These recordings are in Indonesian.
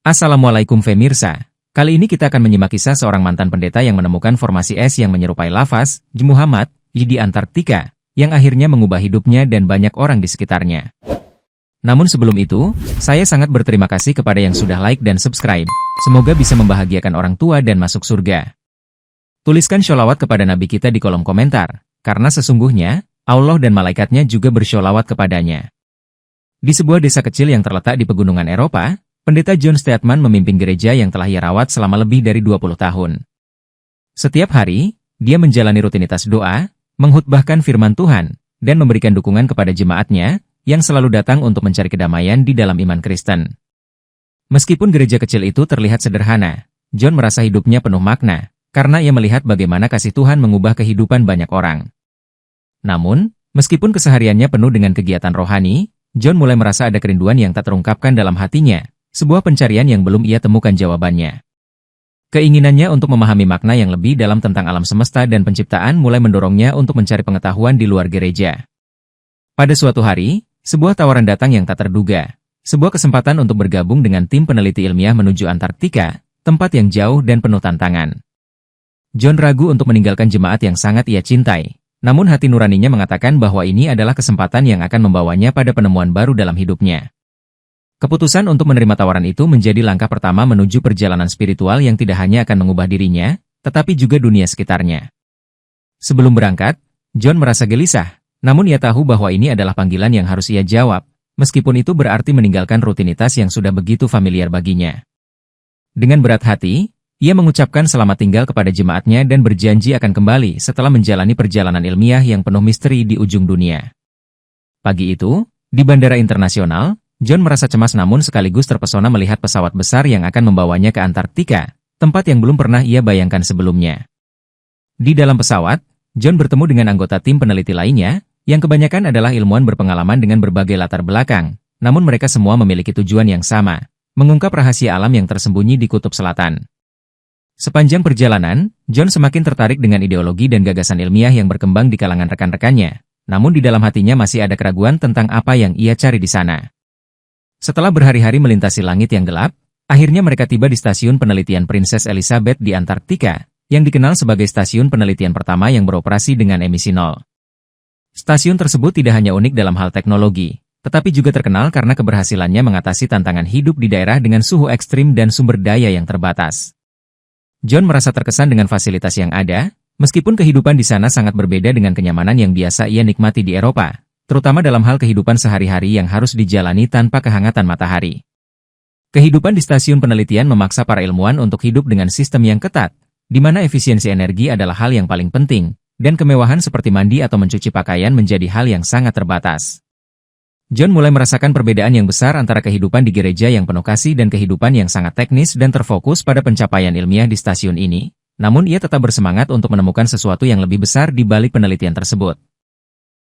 Assalamualaikum Femirsa. Kali ini kita akan menyimak kisah seorang mantan pendeta yang menemukan formasi es yang menyerupai lavas, Muhammad, di Antartika, yang akhirnya mengubah hidupnya dan banyak orang di sekitarnya. Namun sebelum itu, saya sangat berterima kasih kepada yang sudah like dan subscribe. Semoga bisa membahagiakan orang tua dan masuk surga. Tuliskan sholawat kepada Nabi kita di kolom komentar, karena sesungguhnya, Allah dan malaikatnya juga bersholawat kepadanya. Di sebuah desa kecil yang terletak di pegunungan Eropa, Pendeta John Steadman memimpin gereja yang telah ia rawat selama lebih dari 20 tahun. Setiap hari, dia menjalani rutinitas doa, menghutbahkan firman Tuhan, dan memberikan dukungan kepada jemaatnya, yang selalu datang untuk mencari kedamaian di dalam iman Kristen. Meskipun gereja kecil itu terlihat sederhana, John merasa hidupnya penuh makna, karena ia melihat bagaimana kasih Tuhan mengubah kehidupan banyak orang. Namun, meskipun kesehariannya penuh dengan kegiatan rohani, John mulai merasa ada kerinduan yang tak terungkapkan dalam hatinya, sebuah pencarian yang belum ia temukan jawabannya. Keinginannya untuk memahami makna yang lebih dalam tentang alam semesta dan penciptaan mulai mendorongnya untuk mencari pengetahuan di luar gereja. Pada suatu hari, sebuah tawaran datang yang tak terduga, sebuah kesempatan untuk bergabung dengan tim peneliti ilmiah menuju Antartika, tempat yang jauh dan penuh tantangan. John ragu untuk meninggalkan jemaat yang sangat ia cintai. Namun hati nuraninya mengatakan bahwa ini adalah kesempatan yang akan membawanya pada penemuan baru dalam hidupnya. Keputusan untuk menerima tawaran itu menjadi langkah pertama menuju perjalanan spiritual yang tidak hanya akan mengubah dirinya, tetapi juga dunia sekitarnya. Sebelum berangkat, John merasa gelisah, namun ia tahu bahwa ini adalah panggilan yang harus ia jawab, meskipun itu berarti meninggalkan rutinitas yang sudah begitu familiar baginya. Dengan berat hati, ia mengucapkan selamat tinggal kepada jemaatnya dan berjanji akan kembali setelah menjalani perjalanan ilmiah yang penuh misteri di ujung dunia. Pagi itu, di Bandara Internasional, John merasa cemas namun sekaligus terpesona melihat pesawat besar yang akan membawanya ke Antartika, tempat yang belum pernah ia bayangkan sebelumnya. Di dalam pesawat, John bertemu dengan anggota tim peneliti lainnya, yang kebanyakan adalah ilmuwan berpengalaman dengan berbagai latar belakang, namun mereka semua memiliki tujuan yang sama, mengungkap rahasia alam yang tersembunyi di Kutub Selatan. Sepanjang perjalanan, John semakin tertarik dengan ideologi dan gagasan ilmiah yang berkembang di kalangan rekan-rekannya, namun di dalam hatinya masih ada keraguan tentang apa yang ia cari di sana. Setelah berhari-hari melintasi langit yang gelap, akhirnya mereka tiba di stasiun penelitian Princess Elizabeth di Antartika, yang dikenal sebagai stasiun penelitian pertama yang beroperasi dengan emisi nol. Stasiun tersebut tidak hanya unik dalam hal teknologi, tetapi juga terkenal karena keberhasilannya mengatasi tantangan hidup di daerah dengan suhu ekstrim dan sumber daya yang terbatas. John merasa terkesan dengan fasilitas yang ada, meskipun kehidupan di sana sangat berbeda dengan kenyamanan yang biasa ia nikmati di Eropa, terutama dalam hal kehidupan sehari-hari yang harus dijalani tanpa kehangatan matahari. Kehidupan di stasiun penelitian memaksa para ilmuwan untuk hidup dengan sistem yang ketat, di mana efisiensi energi adalah hal yang paling penting, dan kemewahan seperti mandi atau mencuci pakaian menjadi hal yang sangat terbatas. John mulai merasakan perbedaan yang besar antara kehidupan di gereja yang penuh kasih dan kehidupan yang sangat teknis dan terfokus pada pencapaian ilmiah di stasiun ini, namun ia tetap bersemangat untuk menemukan sesuatu yang lebih besar di balik penelitian tersebut.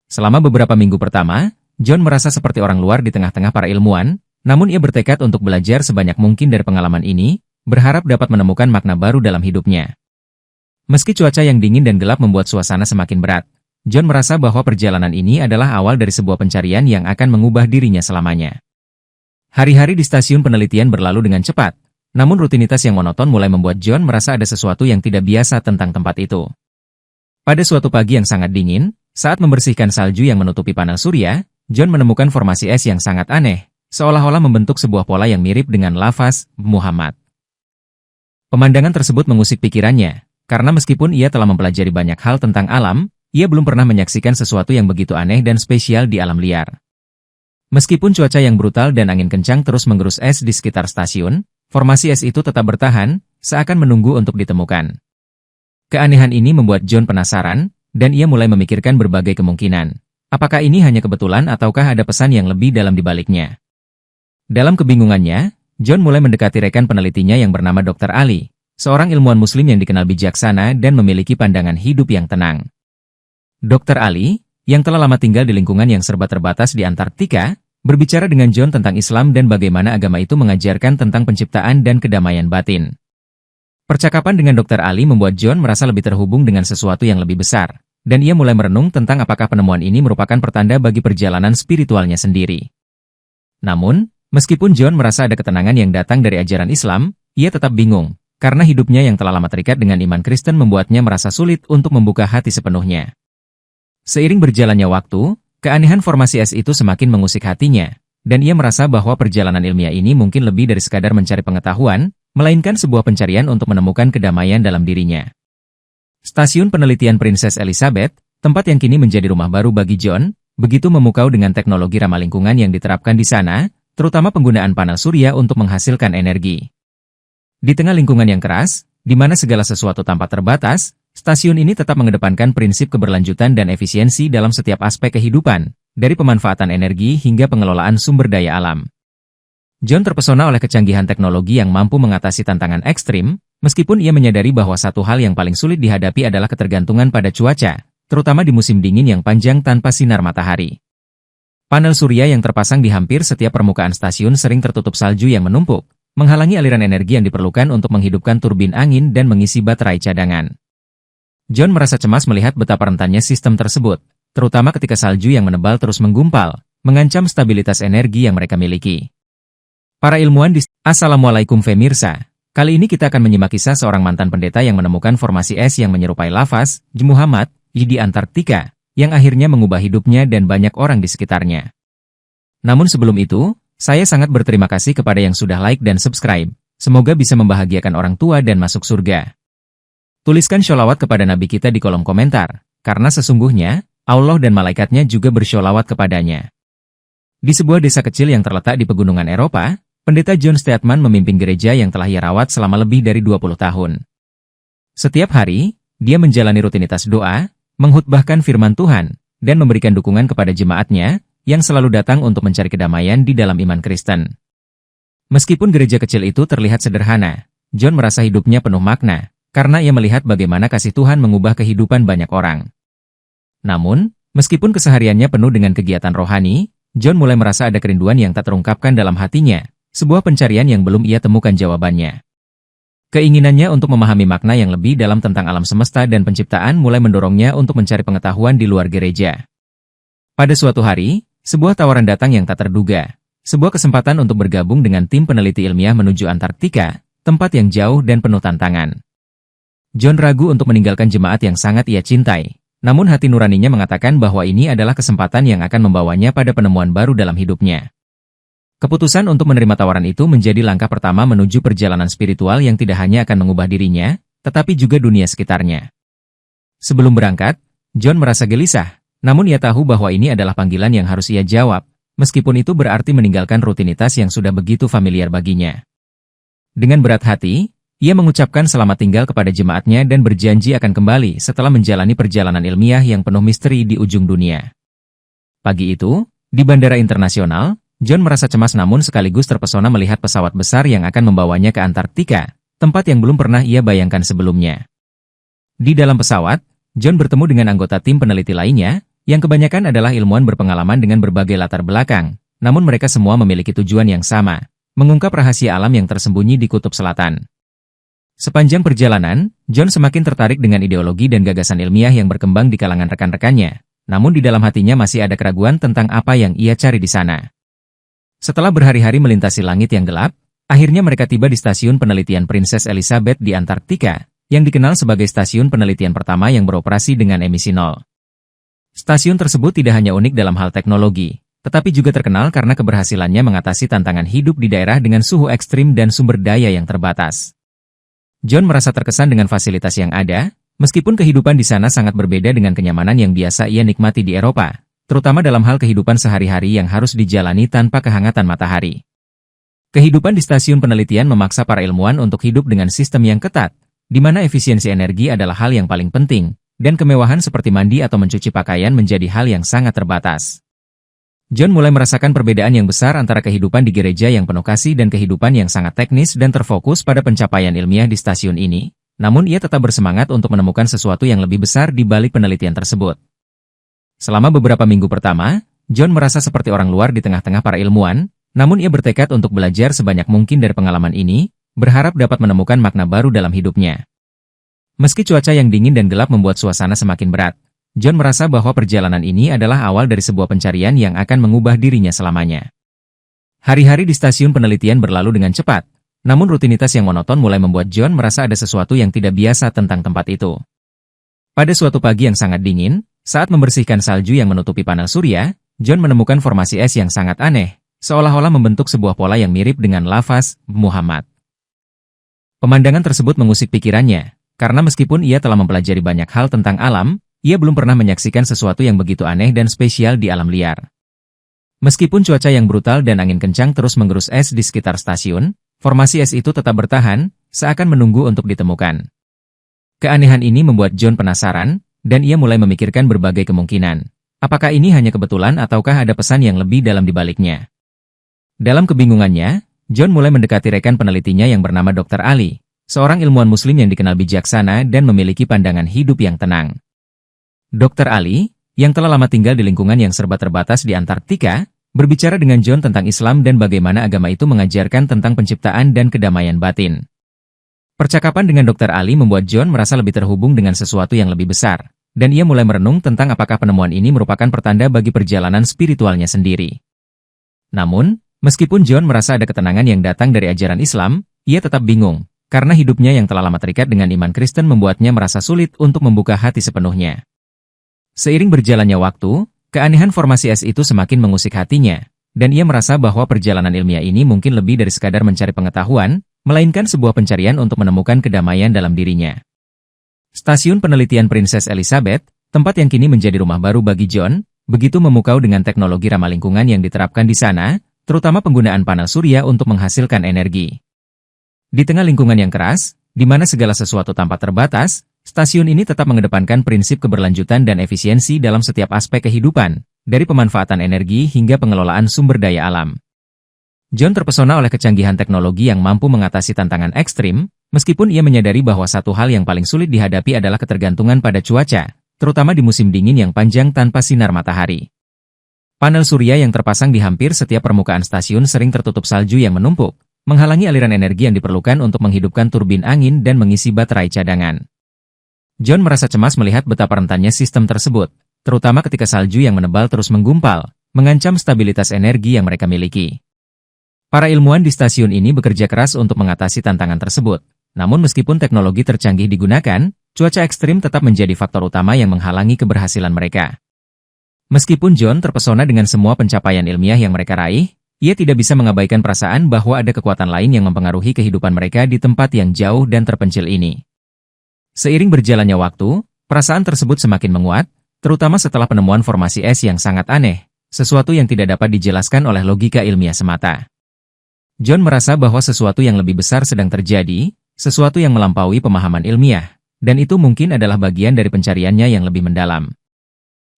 Selama beberapa minggu pertama, John merasa seperti orang luar di tengah-tengah para ilmuwan, namun ia bertekad untuk belajar sebanyak mungkin dari pengalaman ini, berharap dapat menemukan makna baru dalam hidupnya. Meski cuaca yang dingin dan gelap membuat suasana semakin berat, John merasa bahwa perjalanan ini adalah awal dari sebuah pencarian yang akan mengubah dirinya selamanya. Hari-hari di stasiun penelitian berlalu dengan cepat, namun rutinitas yang monoton mulai membuat John merasa ada sesuatu yang tidak biasa tentang tempat itu. Pada suatu pagi yang sangat dingin, saat membersihkan salju yang menutupi panel surya, John menemukan formasi es yang sangat aneh, seolah-olah membentuk sebuah pola yang mirip dengan lavas, Muhammad. Pemandangan tersebut mengusik pikirannya, karena meskipun ia telah mempelajari banyak hal tentang alam, ia belum pernah menyaksikan sesuatu yang begitu aneh dan spesial di alam liar. Meskipun cuaca yang brutal dan angin kencang terus menggerus es di sekitar stasiun, formasi es itu tetap bertahan, seakan menunggu untuk ditemukan. Keanehan ini membuat John penasaran, dan ia mulai memikirkan berbagai kemungkinan. Apakah ini hanya kebetulan ataukah ada pesan yang lebih dalam di baliknya? Dalam kebingungannya, John mulai mendekati rekan penelitinya yang bernama Dr. Ali, seorang ilmuwan muslim yang dikenal bijaksana dan memiliki pandangan hidup yang tenang. Dr. Ali, yang telah lama tinggal di lingkungan yang serba terbatas di Antartika, berbicara dengan John tentang Islam dan bagaimana agama itu mengajarkan tentang penciptaan dan kedamaian batin. Percakapan dengan Dr. Ali membuat John merasa lebih terhubung dengan sesuatu yang lebih besar, dan ia mulai merenung tentang apakah penemuan ini merupakan pertanda bagi perjalanan spiritualnya sendiri. Namun, Meskipun John merasa ada ketenangan yang datang dari ajaran Islam, ia tetap bingung, karena hidupnya yang telah lama terikat dengan iman Kristen membuatnya merasa sulit untuk membuka hati sepenuhnya. Seiring berjalannya waktu, keanehan formasi es itu semakin mengusik hatinya, dan ia merasa bahwa perjalanan ilmiah ini mungkin lebih dari sekadar mencari pengetahuan, melainkan sebuah pencarian untuk menemukan kedamaian dalam dirinya. Stasiun Penelitian Princess Elizabeth, tempat yang kini menjadi rumah baru bagi John, begitu memukau dengan teknologi ramah lingkungan yang diterapkan di sana, terutama penggunaan panel surya untuk menghasilkan energi. Di tengah lingkungan yang keras, di mana segala sesuatu tampak terbatas, stasiun ini tetap mengedepankan prinsip keberlanjutan dan efisiensi dalam setiap aspek kehidupan, dari pemanfaatan energi hingga pengelolaan sumber daya alam. John terpesona oleh kecanggihan teknologi yang mampu mengatasi tantangan ekstrim, meskipun ia menyadari bahwa satu hal yang paling sulit dihadapi adalah ketergantungan pada cuaca, terutama di musim dingin yang panjang tanpa sinar matahari. Panel surya yang terpasang di hampir setiap permukaan stasiun sering tertutup salju yang menumpuk, menghalangi aliran energi yang diperlukan untuk menghidupkan turbin angin dan mengisi baterai cadangan. John merasa cemas melihat betapa rentannya sistem tersebut, terutama ketika salju yang menebal terus menggumpal, mengancam stabilitas energi yang mereka miliki. Para ilmuwan di Assalamualaikum Femirsa, kali ini kita akan menyimak kisah seorang mantan pendeta yang menemukan formasi es yang menyerupai lavas, Muhammad, di Antartika, yang akhirnya mengubah hidupnya dan banyak orang di sekitarnya. Namun sebelum itu, saya sangat berterima kasih kepada yang sudah like dan subscribe, semoga bisa membahagiakan orang tua dan masuk surga. Tuliskan sholawat kepada Nabi kita di kolom komentar, karena sesungguhnya, Allah dan malaikatnya juga bersholawat kepadanya. Di sebuah desa kecil yang terletak di pegunungan Eropa, Pendeta John Steadman memimpin gereja yang telah ia rawat selama lebih dari 20 tahun. Setiap hari, dia menjalani rutinitas doa, menghutbahkan firman Tuhan, dan memberikan dukungan kepada jemaatnya, yang selalu datang untuk mencari kedamaian di dalam iman Kristen. Meskipun gereja kecil itu terlihat sederhana, John merasa hidupnya penuh makna, karena ia melihat bagaimana kasih Tuhan mengubah kehidupan banyak orang. Namun, meskipun kesehariannya penuh dengan kegiatan rohani, John mulai merasa ada kerinduan yang tak terungkapkan dalam hatinya, sebuah pencarian yang belum ia temukan jawabannya. Keinginannya untuk memahami makna yang lebih dalam tentang alam semesta dan penciptaan mulai mendorongnya untuk mencari pengetahuan di luar gereja. Pada suatu hari, sebuah tawaran datang yang tak terduga, sebuah kesempatan untuk bergabung dengan tim peneliti ilmiah menuju Antartika, tempat yang jauh dan penuh tantangan. John ragu untuk meninggalkan jemaat yang sangat ia cintai, namun hati nuraninya mengatakan bahwa ini adalah kesempatan yang akan membawanya pada penemuan baru dalam hidupnya. Keputusan untuk menerima tawaran itu menjadi langkah pertama menuju perjalanan spiritual yang tidak hanya akan mengubah dirinya, tetapi juga dunia sekitarnya. Sebelum berangkat, John merasa gelisah, namun ia tahu bahwa ini adalah panggilan yang harus ia jawab, meskipun itu berarti meninggalkan rutinitas yang sudah begitu familiar baginya. Dengan berat hati, ia mengucapkan selamat tinggal kepada jemaatnya dan berjanji akan kembali setelah menjalani perjalanan ilmiah yang penuh misteri di ujung dunia. Pagi itu, di Bandara Internasional, John merasa cemas namun sekaligus terpesona melihat pesawat besar yang akan membawanya ke Antartika, tempat yang belum pernah ia bayangkan sebelumnya. Di dalam pesawat, John bertemu dengan anggota tim peneliti lainnya, yang kebanyakan adalah ilmuwan berpengalaman dengan berbagai latar belakang, namun mereka semua memiliki tujuan yang sama, mengungkap rahasia alam yang tersembunyi di Kutub Selatan. Sepanjang perjalanan, John semakin tertarik dengan ideologi dan gagasan ilmiah yang berkembang di kalangan rekan-rekannya, namun di dalam hatinya masih ada keraguan tentang apa yang ia cari di sana. Setelah berhari-hari melintasi langit yang gelap, akhirnya mereka tiba di Stasiun Penelitian Princess Elizabeth di Antartika, yang dikenal sebagai stasiun penelitian pertama yang beroperasi dengan emisi nol. Stasiun tersebut tidak hanya unik dalam hal teknologi, tetapi juga terkenal karena keberhasilannya mengatasi tantangan hidup di daerah dengan suhu ekstrim dan sumber daya yang terbatas. John merasa terkesan dengan fasilitas yang ada, meskipun kehidupan di sana sangat berbeda dengan kenyamanan yang biasa ia nikmati di Eropa, terutama dalam hal kehidupan sehari-hari yang harus dijalani tanpa kehangatan matahari. Kehidupan di stasiun penelitian memaksa para ilmuwan untuk hidup dengan sistem yang ketat, di mana efisiensi energi adalah hal yang paling penting, dan kemewahan seperti mandi atau mencuci pakaian menjadi hal yang sangat terbatas. John mulai merasakan perbedaan yang besar antara kehidupan di gereja yang penuh kasih dan kehidupan yang sangat teknis dan terfokus pada pencapaian ilmiah di stasiun ini, namun ia tetap bersemangat untuk menemukan sesuatu yang lebih besar di balik penelitian tersebut. Selama beberapa minggu pertama, John merasa seperti orang luar di tengah-tengah para ilmuwan, namun ia bertekad untuk belajar sebanyak mungkin dari pengalaman ini, berharap dapat menemukan makna baru dalam hidupnya. Meski cuaca yang dingin dan gelap membuat suasana semakin berat, John merasa bahwa perjalanan ini adalah awal dari sebuah pencarian yang akan mengubah dirinya selamanya. Hari-hari di stasiun penelitian berlalu dengan cepat, namun rutinitas yang monoton mulai membuat John merasa ada sesuatu yang tidak biasa tentang tempat itu. Pada suatu pagi yang sangat dingin, saat membersihkan salju yang menutupi panel surya, John menemukan formasi es yang sangat aneh, seolah-olah membentuk sebuah pola yang mirip dengan lafaz Muhammad. Pemandangan tersebut mengusik pikirannya, karena meskipun ia telah mempelajari banyak hal tentang alam, ia belum pernah menyaksikan sesuatu yang begitu aneh dan spesial di alam liar. Meskipun cuaca yang brutal dan angin kencang terus menggerus es di sekitar stasiun, formasi es itu tetap bertahan, seakan menunggu untuk ditemukan. Keanehan ini membuat John penasaran, dan ia mulai memikirkan berbagai kemungkinan. Apakah ini hanya kebetulan ataukah ada pesan yang lebih dalam di baliknya? Dalam kebingungannya, John mulai mendekati rekan penelitinya yang bernama Dr. Ali, seorang ilmuwan muslim yang dikenal bijaksana dan memiliki pandangan hidup yang tenang. Dr. Ali, yang telah lama tinggal di lingkungan yang serba terbatas di Antartika, berbicara dengan John tentang Islam dan bagaimana agama itu mengajarkan tentang penciptaan dan kedamaian batin. Percakapan dengan Dr. Ali membuat John merasa lebih terhubung dengan sesuatu yang lebih besar, dan ia mulai merenung tentang apakah penemuan ini merupakan pertanda bagi perjalanan spiritualnya sendiri. Namun, meskipun John merasa ada ketenangan yang datang dari ajaran Islam, ia tetap bingung, karena hidupnya yang telah lama terikat dengan iman Kristen membuatnya merasa sulit untuk membuka hati sepenuhnya. Seiring berjalannya waktu, keanehan formasi es itu semakin mengusik hatinya, dan ia merasa bahwa perjalanan ilmiah ini mungkin lebih dari sekadar mencari pengetahuan, melainkan sebuah pencarian untuk menemukan kedamaian dalam dirinya. Stasiun penelitian Princess Elizabeth, tempat yang kini menjadi rumah baru bagi John, begitu memukau dengan teknologi ramah lingkungan yang diterapkan di sana, terutama penggunaan panel surya untuk menghasilkan energi. Di tengah lingkungan yang keras, di mana segala sesuatu tampak terbatas, stasiun ini tetap mengedepankan prinsip keberlanjutan dan efisiensi dalam setiap aspek kehidupan, dari pemanfaatan energi hingga pengelolaan sumber daya alam. John terpesona oleh kecanggihan teknologi yang mampu mengatasi tantangan ekstrim, meskipun ia menyadari bahwa satu hal yang paling sulit dihadapi adalah ketergantungan pada cuaca, terutama di musim dingin yang panjang tanpa sinar matahari. Panel surya yang terpasang di hampir setiap permukaan stasiun sering tertutup salju yang menumpuk, menghalangi aliran energi yang diperlukan untuk menghidupkan turbin angin dan mengisi baterai cadangan. John merasa cemas melihat betapa rentannya sistem tersebut, terutama ketika salju yang menebal terus menggumpal, mengancam stabilitas energi yang mereka miliki. Para ilmuwan di stasiun ini bekerja keras untuk mengatasi tantangan tersebut, namun meskipun teknologi tercanggih digunakan, cuaca ekstrim tetap menjadi faktor utama yang menghalangi keberhasilan mereka. Meskipun John terpesona dengan semua pencapaian ilmiah yang mereka raih, ia tidak bisa mengabaikan perasaan bahwa ada kekuatan lain yang mempengaruhi kehidupan mereka di tempat yang jauh dan terpencil ini. Seiring berjalannya waktu, perasaan tersebut semakin menguat, terutama setelah penemuan formasi es yang sangat aneh, sesuatu yang tidak dapat dijelaskan oleh logika ilmiah semata. John merasa bahwa sesuatu yang lebih besar sedang terjadi, sesuatu yang melampaui pemahaman ilmiah, dan itu mungkin adalah bagian dari pencariannya yang lebih mendalam.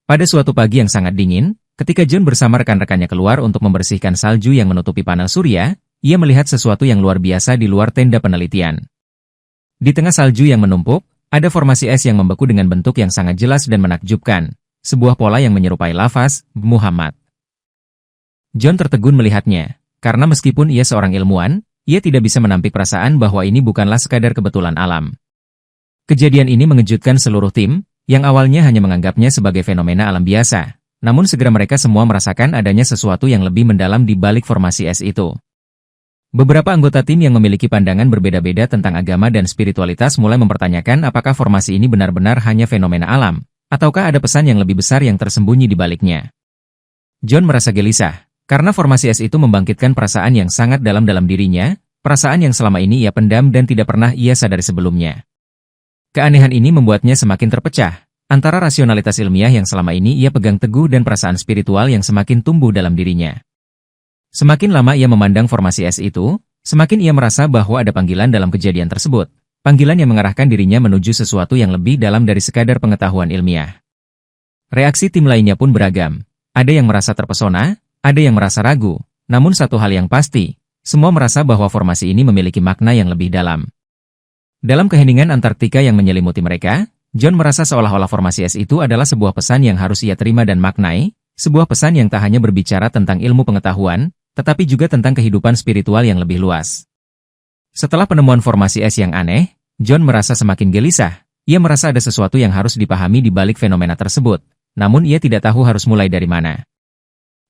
Pada suatu pagi yang sangat dingin, ketika John bersama rekan-rekannya keluar untuk membersihkan salju yang menutupi panel surya, ia melihat sesuatu yang luar biasa di luar tenda penelitian. Di tengah salju yang menumpuk, ada formasi es yang membeku dengan bentuk yang sangat jelas dan menakjubkan, sebuah pola yang menyerupai lafaz Muhammad. John tertegun melihatnya, karena meskipun ia seorang ilmuwan, ia tidak bisa menampik perasaan bahwa ini bukanlah sekadar kebetulan alam. Kejadian ini mengejutkan seluruh tim, yang awalnya hanya menganggapnya sebagai fenomena alam biasa, namun segera mereka semua merasakan adanya sesuatu yang lebih mendalam di balik formasi es itu. Beberapa anggota tim yang memiliki pandangan berbeda-beda tentang agama dan spiritualitas mulai mempertanyakan apakah formasi ini benar-benar hanya fenomena alam, ataukah ada pesan yang lebih besar yang tersembunyi di baliknya. John merasa gelisah, karena formasi es itu membangkitkan perasaan yang sangat dalam dirinya, perasaan yang selama ini ia pendam dan tidak pernah ia sadari sebelumnya. Keanehan ini membuatnya semakin terpecah, antara rasionalitas ilmiah yang selama ini ia pegang teguh dan perasaan spiritual yang semakin tumbuh dalam dirinya. Semakin lama ia memandang formasi es itu, semakin ia merasa bahwa ada panggilan dalam kejadian tersebut, panggilan yang mengarahkan dirinya menuju sesuatu yang lebih dalam dari sekadar pengetahuan ilmiah. Reaksi tim lainnya pun beragam, ada yang merasa terpesona, ada yang merasa ragu, namun satu hal yang pasti, semua merasa bahwa formasi ini memiliki makna yang lebih dalam. Dalam keheningan Antartika yang menyelimuti mereka, John merasa seolah-olah formasi es itu adalah sebuah pesan yang harus ia terima dan maknai, sebuah pesan yang tak hanya berbicara tentang ilmu pengetahuan, tetapi juga tentang kehidupan spiritual yang lebih luas. Setelah penemuan formasi es yang aneh, John merasa semakin gelisah. Ia merasa ada sesuatu yang harus dipahami di balik fenomena tersebut, namun ia tidak tahu harus mulai dari mana.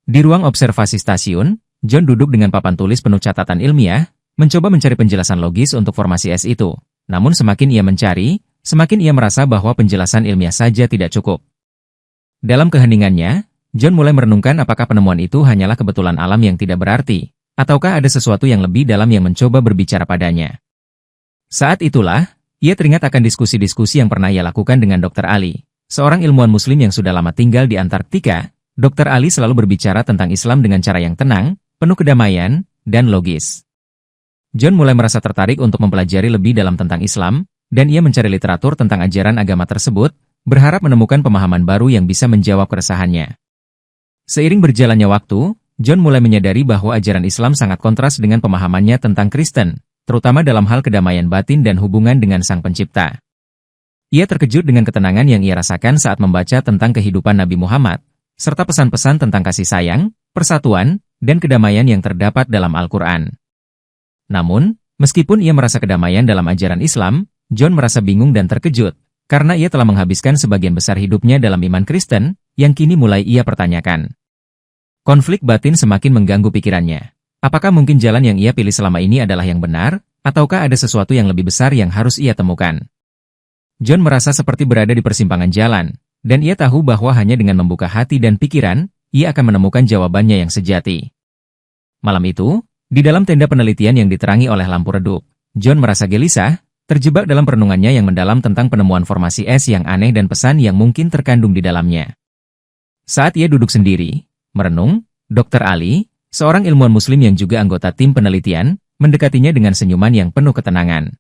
Di ruang observasi stasiun, John duduk dengan papan tulis penuh catatan ilmiah, mencoba mencari penjelasan logis untuk formasi es itu. Namun semakin ia mencari, semakin ia merasa bahwa penjelasan ilmiah saja tidak cukup. Dalam keheningannya, John mulai merenungkan apakah penemuan itu hanyalah kebetulan alam yang tidak berarti, ataukah ada sesuatu yang lebih dalam yang mencoba berbicara padanya. Saat itulah, ia teringat akan diskusi-diskusi yang pernah ia lakukan dengan Dr. Ali, seorang ilmuwan muslim yang sudah lama tinggal di Antartika. Dr. Ali selalu berbicara tentang Islam dengan cara yang tenang, penuh kedamaian, dan logis. John mulai merasa tertarik untuk mempelajari lebih dalam tentang Islam, dan ia mencari literatur tentang ajaran agama tersebut, berharap menemukan pemahaman baru yang bisa menjawab keresahannya. Seiring berjalannya waktu, John mulai menyadari bahwa ajaran Islam sangat kontras dengan pemahamannya tentang Kristen, terutama dalam hal kedamaian batin dan hubungan dengan Sang Pencipta. Ia terkejut dengan ketenangan yang ia rasakan saat membaca tentang kehidupan Nabi Muhammad, serta pesan-pesan tentang kasih sayang, persatuan, dan kedamaian yang terdapat dalam Al-Quran. Namun, meskipun ia merasa kedamaian dalam ajaran Islam, John merasa bingung dan terkejut, karena ia telah menghabiskan sebagian besar hidupnya dalam iman Kristen, yang kini mulai ia pertanyakan. Konflik batin semakin mengganggu pikirannya. Apakah mungkin jalan yang ia pilih selama ini adalah yang benar, ataukah ada sesuatu yang lebih besar yang harus ia temukan? John merasa seperti berada di persimpangan jalan, dan ia tahu bahwa hanya dengan membuka hati dan pikiran, ia akan menemukan jawabannya yang sejati. Malam itu, di dalam tenda penelitian yang diterangi oleh lampu redup, John merasa gelisah, terjebak dalam perenungannya yang mendalam tentang penemuan formasi es yang aneh dan pesan yang mungkin terkandung di dalamnya. Saat ia duduk sendiri, merenung, Dr. Ali, seorang ilmuwan muslim yang juga anggota tim penelitian, mendekatinya dengan senyuman yang penuh ketenangan.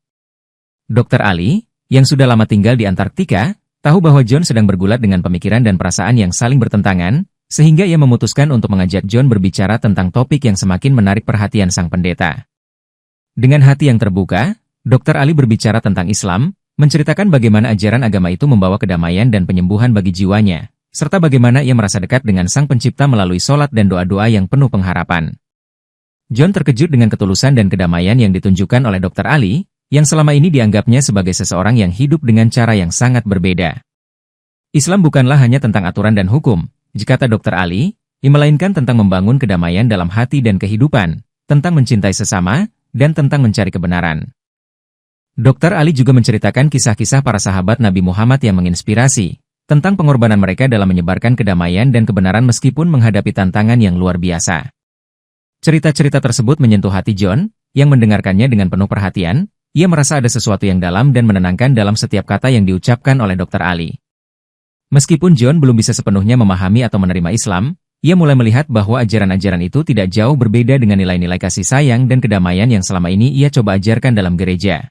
Dr. Ali, yang sudah lama tinggal di Antartika, tahu bahwa John sedang bergulat dengan pemikiran dan perasaan yang saling bertentangan, sehingga ia memutuskan untuk mengajak John berbicara tentang topik yang semakin menarik perhatian sang pendeta. Dengan hati yang terbuka, Dr. Ali berbicara tentang Islam, menceritakan bagaimana ajaran agama itu membawa kedamaian dan penyembuhan bagi jiwanya, serta bagaimana ia merasa dekat dengan Sang Pencipta melalui sholat dan doa-doa yang penuh pengharapan. John terkejut dengan ketulusan dan kedamaian yang ditunjukkan oleh Dr. Ali, yang selama ini dianggapnya sebagai seseorang yang hidup dengan cara yang sangat berbeda. Islam bukanlah hanya tentang aturan dan hukum, kata Dr. Ali, melainkan tentang membangun kedamaian dalam hati dan kehidupan, tentang mencintai sesama, dan tentang mencari kebenaran. Dr. Ali juga menceritakan kisah-kisah para sahabat Nabi Muhammad yang menginspirasi, tentang pengorbanan mereka dalam menyebarkan kedamaian dan kebenaran meskipun menghadapi tantangan yang luar biasa. Cerita-cerita tersebut menyentuh hati John, yang mendengarkannya dengan penuh perhatian. Ia merasa ada sesuatu yang dalam dan menenangkan dalam setiap kata yang diucapkan oleh Dr. Ali. Meskipun John belum bisa sepenuhnya memahami atau menerima Islam, ia mulai melihat bahwa ajaran-ajaran itu tidak jauh berbeda dengan nilai-nilai kasih sayang dan kedamaian yang selama ini ia coba ajarkan dalam gereja.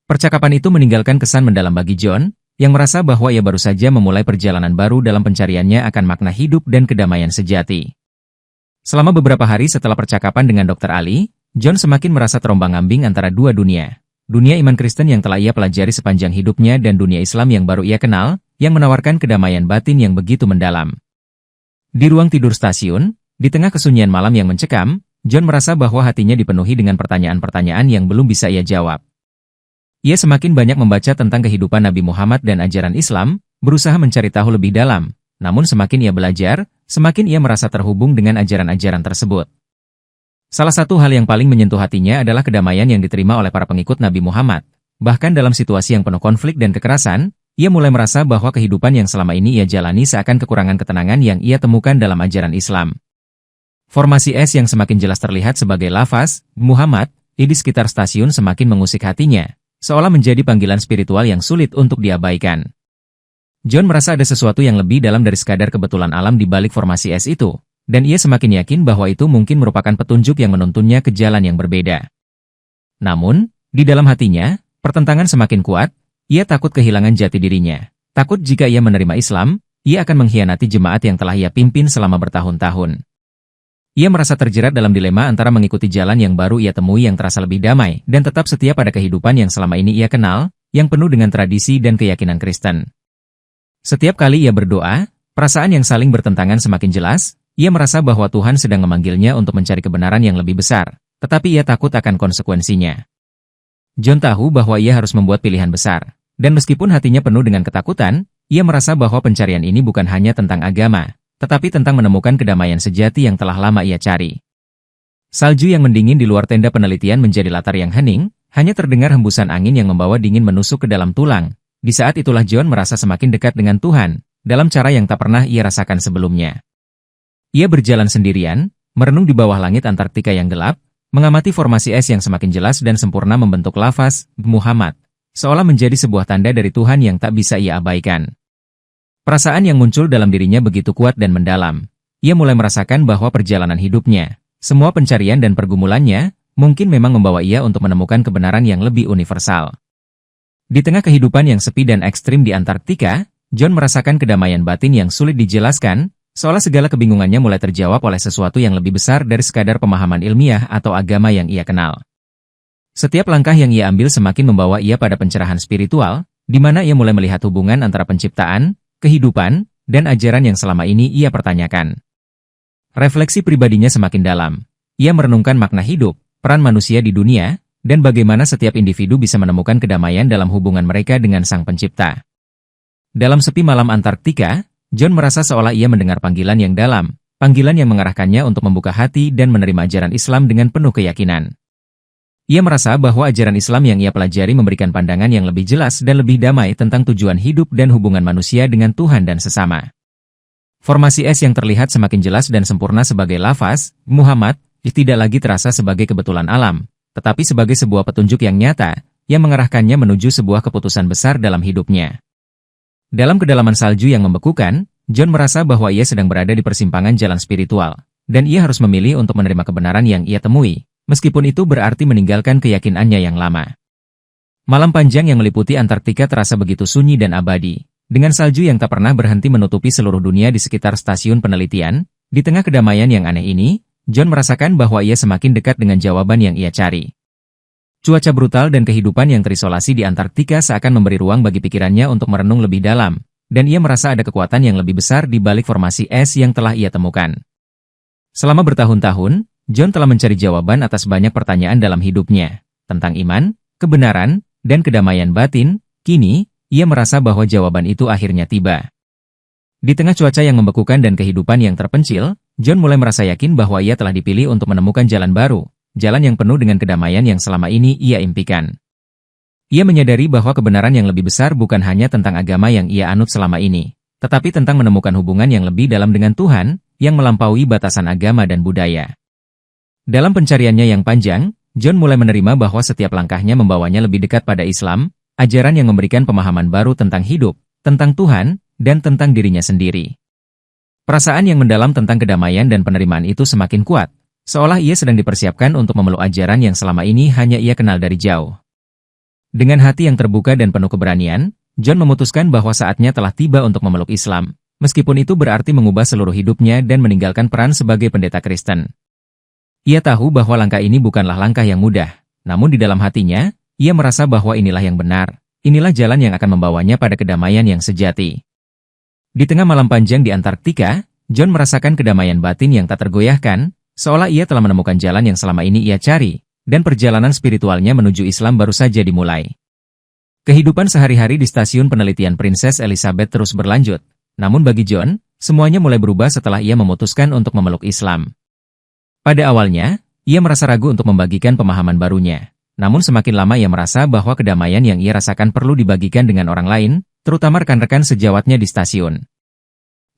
Percakapan itu meninggalkan kesan mendalam bagi John, yang merasa bahwa ia baru saja memulai perjalanan baru dalam pencariannya akan makna hidup dan kedamaian sejati. Selama beberapa hari setelah percakapan dengan Dr. Ali, John semakin merasa terombang-ambing antara dua dunia. Dunia iman Kristen yang telah ia pelajari sepanjang hidupnya dan dunia Islam yang baru ia kenal, yang menawarkan kedamaian batin yang begitu mendalam. Di ruang tidur stasiun, di tengah kesunyian malam yang mencekam, John merasa bahwa hatinya dipenuhi dengan pertanyaan-pertanyaan yang belum bisa ia jawab. Ia semakin banyak membaca tentang kehidupan Nabi Muhammad dan ajaran Islam, berusaha mencari tahu lebih dalam, namun semakin ia belajar, semakin ia merasa terhubung dengan ajaran-ajaran tersebut. Salah satu hal yang paling menyentuh hatinya adalah kedamaian yang diterima oleh para pengikut Nabi Muhammad. Bahkan dalam situasi yang penuh konflik dan kekerasan, ia mulai merasa bahwa kehidupan yang selama ini ia jalani seakan kekurangan ketenangan yang ia temukan dalam ajaran Islam. Formasi es yang semakin jelas terlihat sebagai lafaz Muhammad di sekitar stasiun semakin mengusik hatinya, seolah menjadi panggilan spiritual yang sulit untuk diabaikan. John merasa ada sesuatu yang lebih dalam dari sekadar kebetulan alam di balik formasi es itu, dan ia semakin yakin bahwa itu mungkin merupakan petunjuk yang menuntunnya ke jalan yang berbeda. Namun, di dalam hatinya, pertentangan semakin kuat. Ia takut kehilangan jati dirinya. Takut jika ia menerima Islam, ia akan mengkhianati jemaat yang telah ia pimpin selama bertahun-tahun. Ia merasa terjerat dalam dilema antara mengikuti jalan yang baru ia temui yang terasa lebih damai, dan tetap setia pada kehidupan yang selama ini ia kenal, yang penuh dengan tradisi dan keyakinan Kristen. Setiap kali ia berdoa, perasaan yang saling bertentangan semakin jelas. Ia merasa bahwa Tuhan sedang memanggilnya untuk mencari kebenaran yang lebih besar, tetapi ia takut akan konsekuensinya. John tahu bahwa ia harus membuat pilihan besar, dan meskipun hatinya penuh dengan ketakutan, ia merasa bahwa pencarian ini bukan hanya tentang agama, tetapi tentang menemukan kedamaian sejati yang telah lama ia cari. Salju yang mendingin di luar tenda penelitian menjadi latar yang hening, hanya terdengar hembusan angin yang membawa dingin menusuk ke dalam tulang. Di saat itulah John merasa semakin dekat dengan Tuhan, dalam cara yang tak pernah ia rasakan sebelumnya. Ia berjalan sendirian, merenung di bawah langit Antartika yang gelap, mengamati formasi es yang semakin jelas dan sempurna membentuk lafaz Muhammad, seolah menjadi sebuah tanda dari Tuhan yang tak bisa ia abaikan. Perasaan yang muncul dalam dirinya begitu kuat dan mendalam. Ia mulai merasakan bahwa perjalanan hidupnya, semua pencarian dan pergumulannya, mungkin memang membawa ia untuk menemukan kebenaran yang lebih universal. Di tengah kehidupan yang sepi dan ekstrim di Antartika, John merasakan kedamaian batin yang sulit dijelaskan, seolah segala kebingungannya mulai terjawab oleh sesuatu yang lebih besar dari sekadar pemahaman ilmiah atau agama yang ia kenal. Setiap langkah yang ia ambil semakin membawa ia pada pencerahan spiritual, di mana ia mulai melihat hubungan antara penciptaan, kehidupan, dan ajaran yang selama ini ia pertanyakan. Refleksi pribadinya semakin dalam. Ia merenungkan makna hidup, peran manusia di dunia, dan bagaimana setiap individu bisa menemukan kedamaian dalam hubungan mereka dengan Sang Pencipta. Dalam sepi malam Antartika, John merasa seolah ia mendengar panggilan yang dalam, panggilan yang mengarahkannya untuk membuka hati dan menerima ajaran Islam dengan penuh keyakinan. Ia merasa bahwa ajaran Islam yang ia pelajari memberikan pandangan yang lebih jelas dan lebih damai tentang tujuan hidup dan hubungan manusia dengan Tuhan dan sesama. Formasi es yang terlihat semakin jelas dan sempurna sebagai lafaz Muhammad, tidak lagi terasa sebagai kebetulan alam, tetapi sebagai sebuah petunjuk yang nyata, yang mengarahkannya menuju sebuah keputusan besar dalam hidupnya. Dalam kedalaman salju yang membekukan, John merasa bahwa ia sedang berada di persimpangan jalan spiritual, dan ia harus memilih untuk menerima kebenaran yang ia temui, meskipun itu berarti meninggalkan keyakinannya yang lama. Malam panjang yang meliputi Antartika terasa begitu sunyi dan abadi. Dengan salju yang tak pernah berhenti menutupi seluruh dunia di sekitar stasiun penelitian, di tengah kedamaian yang aneh ini, John merasakan bahwa ia semakin dekat dengan jawaban yang ia cari. Cuaca brutal dan kehidupan yang terisolasi di Antartika seakan memberi ruang bagi pikirannya untuk merenung lebih dalam, dan ia merasa ada kekuatan yang lebih besar di balik formasi es yang telah ia temukan. Selama bertahun-tahun, John telah mencari jawaban atas banyak pertanyaan dalam hidupnya, tentang iman, kebenaran, dan kedamaian batin. Kini, ia merasa bahwa jawaban itu akhirnya tiba. Di tengah cuaca yang membekukan dan kehidupan yang terpencil, John mulai merasa yakin bahwa ia telah dipilih untuk menemukan jalan baru, jalan yang penuh dengan kedamaian yang selama ini ia impikan. Ia menyadari bahwa kebenaran yang lebih besar bukan hanya tentang agama yang ia anut selama ini, tetapi tentang menemukan hubungan yang lebih dalam dengan Tuhan, yang melampaui batasan agama dan budaya. Dalam pencariannya yang panjang, John mulai menerima bahwa setiap langkahnya membawanya lebih dekat pada Islam, ajaran yang memberikan pemahaman baru tentang hidup, tentang Tuhan, dan tentang dirinya sendiri. Perasaan yang mendalam tentang kedamaian dan penerimaan itu semakin kuat, seolah ia sedang dipersiapkan untuk memeluk ajaran yang selama ini hanya ia kenal dari jauh. Dengan hati yang terbuka dan penuh keberanian, John memutuskan bahwa saatnya telah tiba untuk memeluk Islam, meskipun itu berarti mengubah seluruh hidupnya dan meninggalkan peran sebagai pendeta Kristen. Ia tahu bahwa langkah ini bukanlah langkah yang mudah, namun di dalam hatinya, ia merasa bahwa inilah yang benar, inilah jalan yang akan membawanya pada kedamaian yang sejati. Di tengah malam panjang di Antartika, John merasakan kedamaian batin yang tak tergoyahkan, seolah ia telah menemukan jalan yang selama ini ia cari, dan perjalanan spiritualnya menuju Islam baru saja dimulai. Kehidupan sehari-hari di stasiun penelitian Princess Elizabeth terus berlanjut, namun bagi John, semuanya mulai berubah setelah ia memutuskan untuk memeluk Islam. Pada awalnya, ia merasa ragu untuk membagikan pemahaman barunya. Namun semakin lama ia merasa bahwa kedamaian yang ia rasakan perlu dibagikan dengan orang lain, terutama rekan-rekan sejawatnya di stasiun.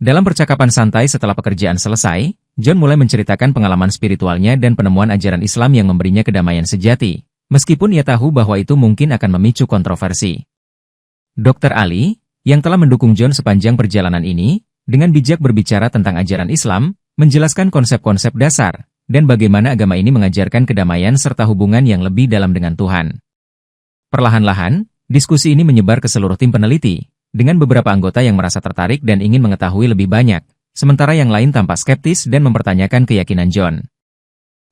Dalam percakapan santai setelah pekerjaan selesai, John mulai menceritakan pengalaman spiritualnya dan penemuan ajaran Islam yang memberinya kedamaian sejati, meskipun ia tahu bahwa itu mungkin akan memicu kontroversi. Dr. Ali, yang telah mendukung John sepanjang perjalanan ini, dengan bijak berbicara tentang ajaran Islam, menjelaskan konsep-konsep dasar, dan bagaimana agama ini mengajarkan kedamaian serta hubungan yang lebih dalam dengan Tuhan. Perlahan-lahan, diskusi ini menyebar ke seluruh tim peneliti, dengan beberapa anggota yang merasa tertarik dan ingin mengetahui lebih banyak, sementara yang lain tampak skeptis dan mempertanyakan keyakinan John.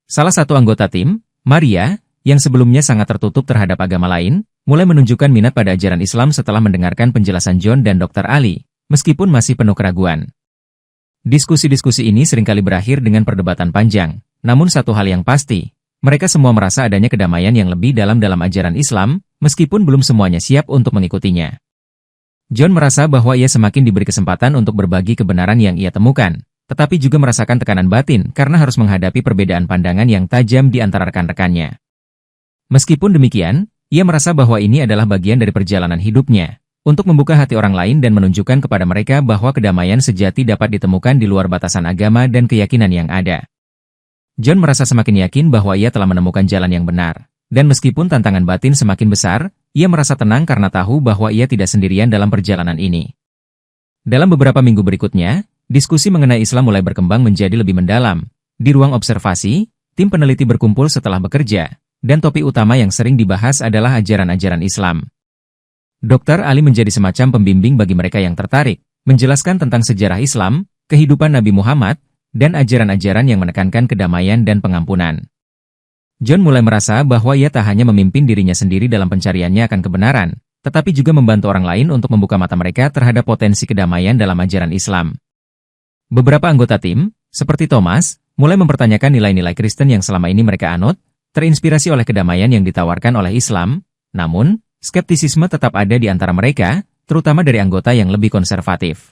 Salah satu anggota tim, Maria, yang sebelumnya sangat tertutup terhadap agama lain, mulai menunjukkan minat pada ajaran Islam setelah mendengarkan penjelasan John dan Dr. Ali, meskipun masih penuh keraguan. Diskusi-diskusi ini seringkali berakhir dengan perdebatan panjang, namun satu hal yang pasti, mereka semua merasa adanya kedamaian yang lebih dalam ajaran Islam, meskipun belum semuanya siap untuk mengikutinya. John merasa bahwa ia semakin diberi kesempatan untuk berbagi kebenaran yang ia temukan, tetapi juga merasakan tekanan batin karena harus menghadapi perbedaan pandangan yang tajam di antara rekan-rekannya. Meskipun demikian, ia merasa bahwa ini adalah bagian dari perjalanan hidupnya, untuk membuka hati orang lain dan menunjukkan kepada mereka bahwa kedamaian sejati dapat ditemukan di luar batasan agama dan keyakinan yang ada. John merasa semakin yakin bahwa ia telah menemukan jalan yang benar, dan meskipun tantangan batin semakin besar, ia merasa tenang karena tahu bahwa ia tidak sendirian dalam perjalanan ini. Dalam beberapa minggu berikutnya, diskusi mengenai Islam mulai berkembang menjadi lebih mendalam. Di ruang observasi, tim peneliti berkumpul setelah bekerja, dan topik utama yang sering dibahas adalah ajaran-ajaran Islam. Dr. Ali menjadi semacam pembimbing bagi mereka yang tertarik, menjelaskan tentang sejarah Islam, kehidupan Nabi Muhammad, dan ajaran-ajaran yang menekankan kedamaian dan pengampunan. John mulai merasa bahwa ia tak hanya memimpin dirinya sendiri dalam pencariannya akan kebenaran, tetapi juga membantu orang lain untuk membuka mata mereka terhadap potensi kedamaian dalam ajaran Islam. Beberapa anggota tim, seperti Thomas, mulai mempertanyakan nilai-nilai Kristen yang selama ini mereka anut, terinspirasi oleh kedamaian yang ditawarkan oleh Islam, namun, skeptisisme tetap ada di antara mereka, terutama dari anggota yang lebih konservatif.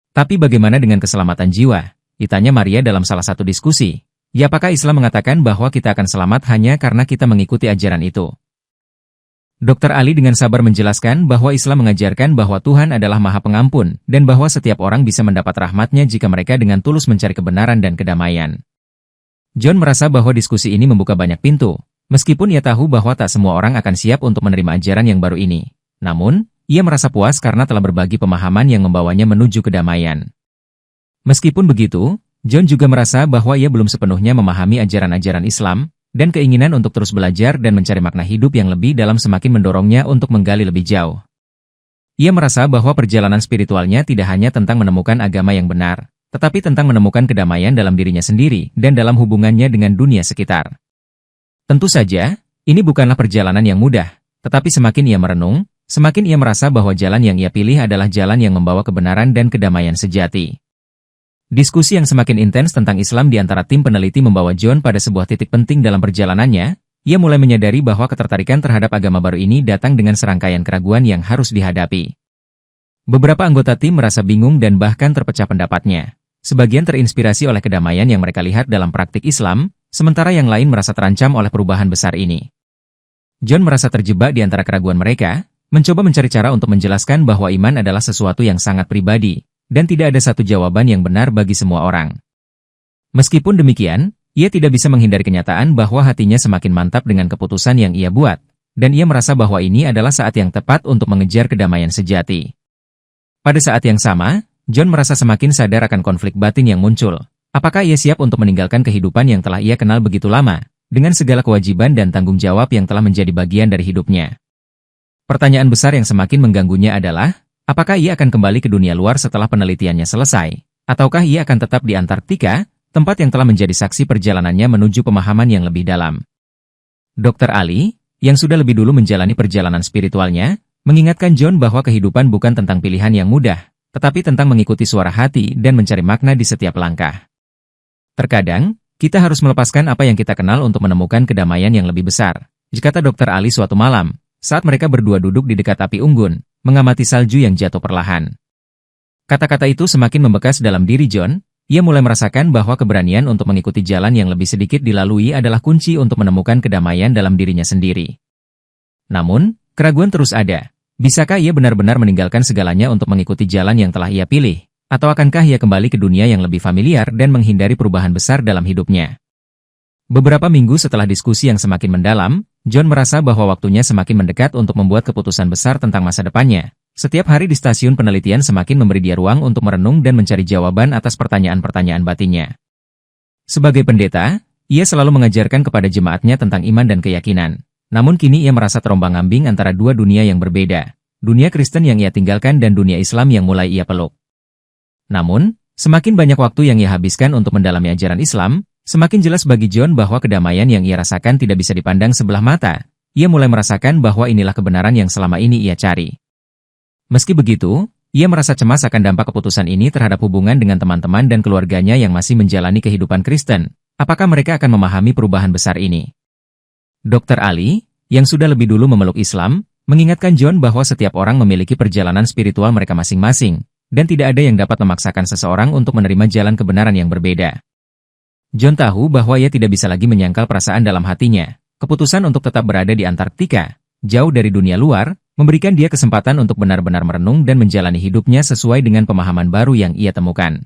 Tapi bagaimana dengan keselamatan jiwa? Ditanya Maria dalam salah satu diskusi. Ya, apakah Islam mengatakan bahwa kita akan selamat hanya karena kita mengikuti ajaran itu? Dr. Ali dengan sabar menjelaskan bahwa Islam mengajarkan bahwa Tuhan adalah Maha Pengampun, dan bahwa setiap orang bisa mendapat rahmat-Nya jika mereka dengan tulus mencari kebenaran dan kedamaian. John merasa bahwa diskusi ini membuka banyak pintu, meskipun ia tahu bahwa tak semua orang akan siap untuk menerima ajaran yang baru ini. Namun, ia merasa puas karena telah berbagi pemahaman yang membawanya menuju kedamaian. Meskipun begitu, John juga merasa bahwa ia belum sepenuhnya memahami ajaran-ajaran Islam, dan keinginan untuk terus belajar dan mencari makna hidup yang lebih dalam semakin mendorongnya untuk menggali lebih jauh. Ia merasa bahwa perjalanan spiritualnya tidak hanya tentang menemukan agama yang benar, tetapi tentang menemukan kedamaian dalam dirinya sendiri dan dalam hubungannya dengan dunia sekitar. Tentu saja, ini bukanlah perjalanan yang mudah, tetapi semakin ia merenung, semakin ia merasa bahwa jalan yang ia pilih adalah jalan yang membawa kebenaran dan kedamaian sejati. Diskusi yang semakin intens tentang Islam di antara tim peneliti membawa John pada sebuah titik penting dalam perjalanannya. Ia mulai menyadari bahwa ketertarikan terhadap agama baru ini datang dengan serangkaian keraguan yang harus dihadapi. Beberapa anggota tim merasa bingung dan bahkan terpecah pendapatnya. Sebagian terinspirasi oleh kedamaian yang mereka lihat dalam praktik Islam, sementara yang lain merasa terancam oleh perubahan besar ini. John merasa terjebak di antara keraguan mereka, mencoba mencari cara untuk menjelaskan bahwa iman adalah sesuatu yang sangat pribadi, dan tidak ada satu jawaban yang benar bagi semua orang. Meskipun demikian, ia tidak bisa menghindari kenyataan bahwa hatinya semakin mantap dengan keputusan yang ia buat, dan ia merasa bahwa ini adalah saat yang tepat untuk mengejar kedamaian sejati. Pada saat yang sama, John merasa semakin sadar akan konflik batin yang muncul. Apakah ia siap untuk meninggalkan kehidupan yang telah ia kenal begitu lama, dengan segala kewajiban dan tanggung jawab yang telah menjadi bagian dari hidupnya? Pertanyaan besar yang semakin mengganggunya adalah, apakah ia akan kembali ke dunia luar setelah penelitiannya selesai? Ataukah ia akan tetap di Antartika, tempat yang telah menjadi saksi perjalanannya menuju pemahaman yang lebih dalam? Dr. Ali, yang sudah lebih dulu menjalani perjalanan spiritualnya, mengingatkan John bahwa kehidupan bukan tentang pilihan yang mudah, tetapi tentang mengikuti suara hati dan mencari makna di setiap langkah. Terkadang, kita harus melepaskan apa yang kita kenal untuk menemukan kedamaian yang lebih besar, kata Dr. Ali suatu malam, saat mereka berdua duduk di dekat api unggun, mengamati salju yang jatuh perlahan. Kata-kata itu semakin membekas dalam diri John. Ia mulai merasakan bahwa keberanian untuk mengikuti jalan yang lebih sedikit dilalui adalah kunci untuk menemukan kedamaian dalam dirinya sendiri. Namun, keraguan terus ada. Bisakah ia benar-benar meninggalkan segalanya untuk mengikuti jalan yang telah ia pilih? Atau akankah ia kembali ke dunia yang lebih familiar dan menghindari perubahan besar dalam hidupnya? Beberapa minggu setelah diskusi yang semakin mendalam, John merasa bahwa waktunya semakin mendekat untuk membuat keputusan besar tentang masa depannya. Setiap hari di stasiun penelitian semakin memberi dia ruang untuk merenung dan mencari jawaban atas pertanyaan-pertanyaan batinnya. Sebagai pendeta, ia selalu mengajarkan kepada jemaatnya tentang iman dan keyakinan. Namun kini ia merasa terombang-ambing antara dua dunia yang berbeda, dunia Kristen yang ia tinggalkan dan dunia Islam yang mulai ia peluk. Namun, semakin banyak waktu yang ia habiskan untuk mendalami ajaran Islam, semakin jelas bagi John bahwa kedamaian yang ia rasakan tidak bisa dipandang sebelah mata. Ia mulai merasakan bahwa inilah kebenaran yang selama ini ia cari. Meski begitu, ia merasa cemas akan dampak keputusan ini terhadap hubungan dengan teman-teman dan keluarganya yang masih menjalani kehidupan Kristen. Apakah mereka akan memahami perubahan besar ini? Dr. Ali, yang sudah lebih dulu memeluk Islam, mengingatkan John bahwa setiap orang memiliki perjalanan spiritual mereka masing-masing, dan tidak ada yang dapat memaksakan seseorang untuk menerima jalan kebenaran yang berbeda. John tahu bahwa ia tidak bisa lagi menyangkal perasaan dalam hatinya. Keputusan untuk tetap berada di Antartika, jauh dari dunia luar, memberikan dia kesempatan untuk benar-benar merenung dan menjalani hidupnya sesuai dengan pemahaman baru yang ia temukan.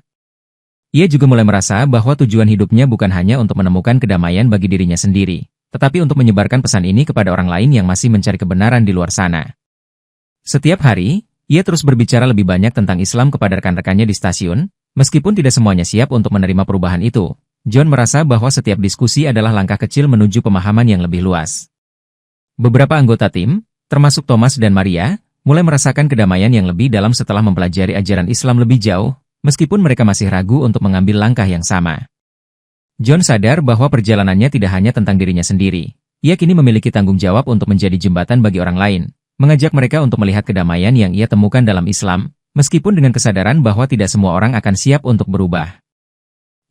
Ia juga mulai merasa bahwa tujuan hidupnya bukan hanya untuk menemukan kedamaian bagi dirinya sendiri, tetapi untuk menyebarkan pesan ini kepada orang lain yang masih mencari kebenaran di luar sana. Setiap hari, ia terus berbicara lebih banyak tentang Islam kepada rekan-rekannya di stasiun, meskipun tidak semuanya siap untuk menerima perubahan itu. John merasa bahwa setiap diskusi adalah langkah kecil menuju pemahaman yang lebih luas. Beberapa anggota tim, termasuk Thomas dan Maria, mulai merasakan kedamaian yang lebih dalam setelah mempelajari ajaran Islam lebih jauh, meskipun mereka masih ragu untuk mengambil langkah yang sama. John sadar bahwa perjalanannya tidak hanya tentang dirinya sendiri. Ia kini memiliki tanggung jawab untuk menjadi jembatan bagi orang lain, mengajak mereka untuk melihat kedamaian yang ia temukan dalam Islam, meskipun dengan kesadaran bahwa tidak semua orang akan siap untuk berubah.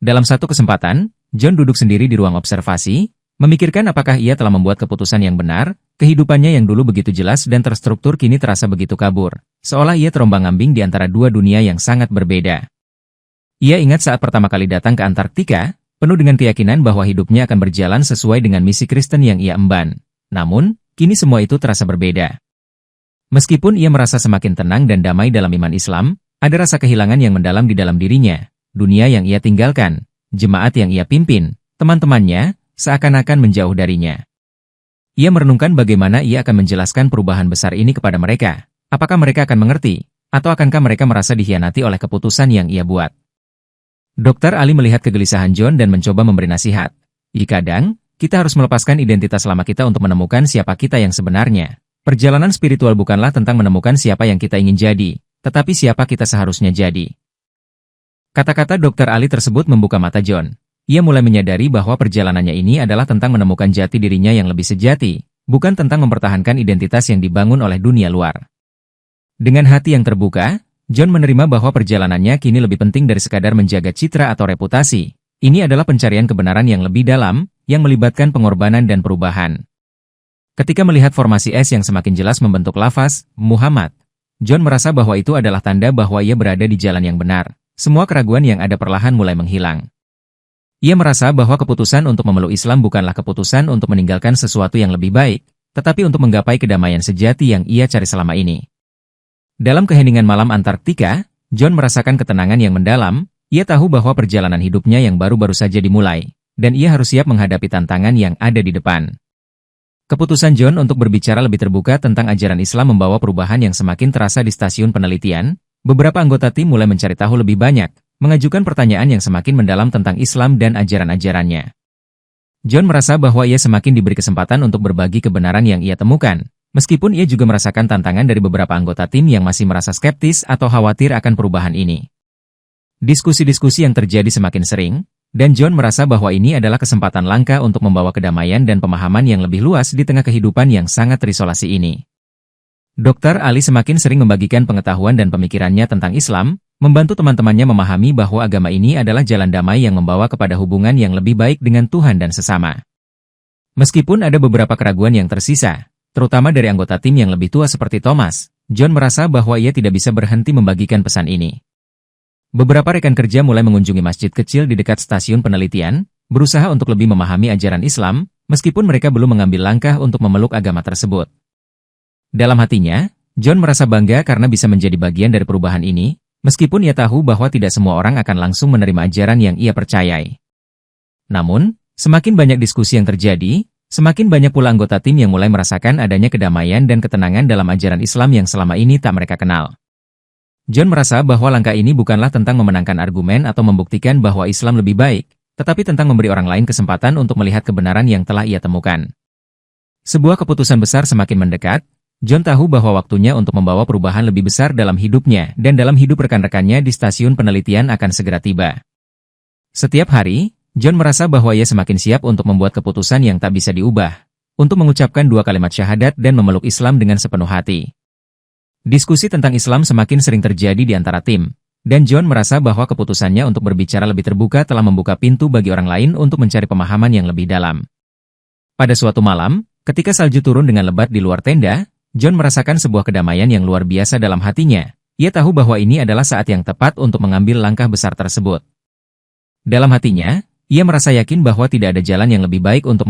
Dalam satu kesempatan, John duduk sendiri di ruang observasi, memikirkan apakah ia telah membuat keputusan yang benar. Kehidupannya yang dulu begitu jelas dan terstruktur kini terasa begitu kabur, seolah ia terombang-ambing di antara dua dunia yang sangat berbeda. Ia ingat saat pertama kali datang ke Antartika, penuh dengan keyakinan bahwa hidupnya akan berjalan sesuai dengan misi Kristen yang ia emban. Namun, kini semua itu terasa berbeda. Meskipun ia merasa semakin tenang dan damai dalam iman Islam, ada rasa kehilangan yang mendalam di dalam dirinya. Dunia yang ia tinggalkan, jemaat yang ia pimpin, teman-temannya, seakan-akan menjauh darinya. Ia merenungkan bagaimana ia akan menjelaskan perubahan besar ini kepada mereka. Apakah mereka akan mengerti, atau akankah mereka merasa dikhianati oleh keputusan yang ia buat? Dr. Ali melihat kegelisahan John dan mencoba memberi nasihat. Kadang, kita harus melepaskan identitas lama kita untuk menemukan siapa kita yang sebenarnya. Perjalanan spiritual bukanlah tentang menemukan siapa yang kita ingin jadi, tetapi siapa kita seharusnya jadi. Kata-kata Dr. Ali tersebut membuka mata John. Ia mulai menyadari bahwa perjalanannya ini adalah tentang menemukan jati dirinya yang lebih sejati, bukan tentang mempertahankan identitas yang dibangun oleh dunia luar. Dengan hati yang terbuka, John menerima bahwa perjalanannya kini lebih penting dari sekadar menjaga citra atau reputasi. Ini adalah pencarian kebenaran yang lebih dalam, yang melibatkan pengorbanan dan perubahan. Ketika melihat formasi S yang semakin jelas membentuk lafaz Muhammad, John merasa bahwa itu adalah tanda bahwa ia berada di jalan yang benar. Semua keraguan yang ada perlahan mulai menghilang. Ia merasa bahwa keputusan untuk memeluk Islam bukanlah keputusan untuk meninggalkan sesuatu yang lebih baik, tetapi untuk menggapai kedamaian sejati yang ia cari selama ini. Dalam keheningan malam Antartika, John merasakan ketenangan yang mendalam. Ia tahu bahwa perjalanan hidupnya yang baru-baru saja dimulai, dan ia harus siap menghadapi tantangan yang ada di depan. Keputusan John untuk berbicara lebih terbuka tentang ajaran Islam membawa perubahan yang semakin terasa di stasiun penelitian. Beberapa anggota tim mulai mencari tahu lebih banyak, mengajukan pertanyaan yang semakin mendalam tentang Islam dan ajaran-ajarannya. John merasa bahwa ia semakin diberi kesempatan untuk berbagi kebenaran yang ia temukan, meskipun ia juga merasakan tantangan dari beberapa anggota tim yang masih merasa skeptis atau khawatir akan perubahan ini. Diskusi-diskusi yang terjadi semakin sering, dan John merasa bahwa ini adalah kesempatan langka untuk membawa kedamaian dan pemahaman yang lebih luas di tengah kehidupan yang sangat terisolasi ini. Dr. Ali semakin sering membagikan pengetahuan dan pemikirannya tentang Islam, membantu teman-temannya memahami bahwa agama ini adalah jalan damai yang membawa kepada hubungan yang lebih baik dengan Tuhan dan sesama. Meskipun ada beberapa keraguan yang tersisa, terutama dari anggota tim yang lebih tua seperti Thomas, John merasa bahwa ia tidak bisa berhenti membagikan pesan ini. Beberapa rekan kerja mulai mengunjungi masjid kecil di dekat stasiun penelitian, berusaha untuk lebih memahami ajaran Islam, meskipun mereka belum mengambil langkah untuk memeluk agama tersebut. Dalam hatinya, John merasa bangga karena bisa menjadi bagian dari perubahan ini, meskipun ia tahu bahwa tidak semua orang akan langsung menerima ajaran yang ia percayai. Namun, semakin banyak diskusi yang terjadi, semakin banyak pula anggota tim yang mulai merasakan adanya kedamaian dan ketenangan dalam ajaran Islam yang selama ini tak mereka kenal. John merasa bahwa langkah ini bukanlah tentang memenangkan argumen atau membuktikan bahwa Islam lebih baik, tetapi tentang memberi orang lain kesempatan untuk melihat kebenaran yang telah ia temukan. Sebuah keputusan besar semakin mendekat. John tahu bahwa waktunya untuk membawa perubahan lebih besar dalam hidupnya dan dalam hidup rekan-rekannya di stasiun penelitian akan segera tiba. Setiap hari, John merasa bahwa ia semakin siap untuk membuat keputusan yang tak bisa diubah, untuk mengucapkan 2 kalimat syahadat dan memeluk Islam dengan sepenuh hati. Diskusi tentang Islam semakin sering terjadi di antara tim, dan John merasa bahwa keputusannya untuk berbicara lebih terbuka telah membuka pintu bagi orang lain untuk mencari pemahaman yang lebih dalam. Pada suatu malam, ketika salju turun dengan lebat di luar tenda, John merasakan sebuah kedamaian yang luar biasa dalam hatinya. Ia tahu bahwa ini adalah saat yang tepat untuk mengambil langkah besar tersebut. Dalam hatinya, ia merasa yakin bahwa tidak ada jalan yang lebih baik untuk